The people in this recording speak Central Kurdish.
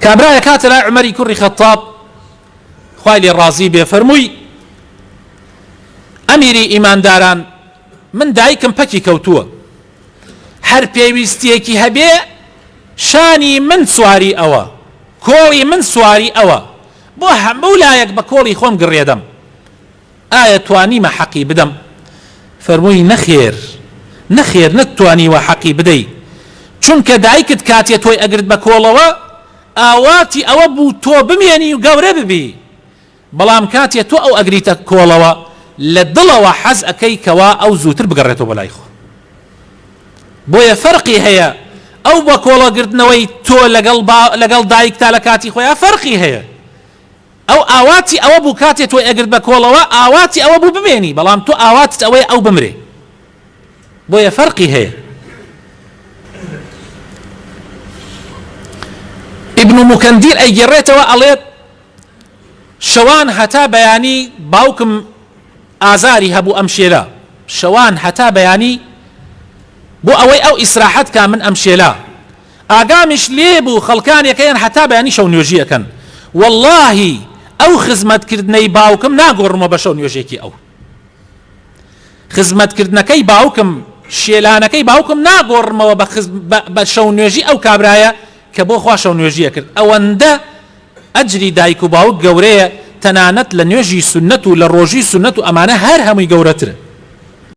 كابرايا كاتلا عمري كري خطاب خوالي الرازي بفرموي أميري إيمان داران من دایکم پەکی کەوتووە هەر پێویستیەکی هەبێ شانی من سواری ئەوە کۆڵی من سواری ئەوە بۆ هەموو لایەک بە کۆڵی خۆم گڕێدەم ئایا توانیمە حەقی بدەم فەرمووی نەخێر نەتوانیوە حەقی بدەی چونکە دایکت کاتێ تۆی ئەگرت بە کۆڵەوە ئاواتی ئەوە بوو تۆ بمێنی و گەورە ببی بەڵام کاتێ تۆ ئەو ئەگریتە کۆڵەوە لە دڵەوە حەز ئەەکەی کەوا ئەو زووتر بگەڕێتەوە بەلای خۆ بۆیە فەرقی هەیە ئەو بە کۆڵەگرتنەوەی تۆ لەگەڵ دایکتا لە کاتی خۆیان فەرقی هەیە ئەو ئاواتی ئەوە بوو کاتێ تۆی ئەگرت بە کۆڵەوە ئاواتی ئەوە بوو بمێنی بەڵام تۆ ئاواتت ئەوەیە ئەو بمرێ بۆیە فەرقی هەیە ابن مكندير ئەیگەڕێتەوە ئەڵێت شەوان هەتا بەیانی باوکم ئازاری هەبوو ئەم شێلە شەوان هەتا بەیانی بۆ ئەوەی ئەو ئیسراحەت کا من ئەم شێلە ئاگامیش لێ بوو خەڵکانێکەیان هەتا بەیانی شەو نوێژی ئەکەن واللهی ئەو خزمەتکردنەی باوکم ناگۆڕمەوە بە شەو نوێژێکی ئەو خزمەتکردنەکەی باوکم شێلانەکەی باوکم ناگۆڕمەوە بە شەو نوێژی ئەو کابرایە کە بۆ خوا شەو نوێژیە کرد ئەوەندە ئەجری دایک و باوک گەورەیە تەنانەت لە نوێژی سنەت و لە ڕۆژی سنەت و ئەمانە هەر هەمووی گەورەترە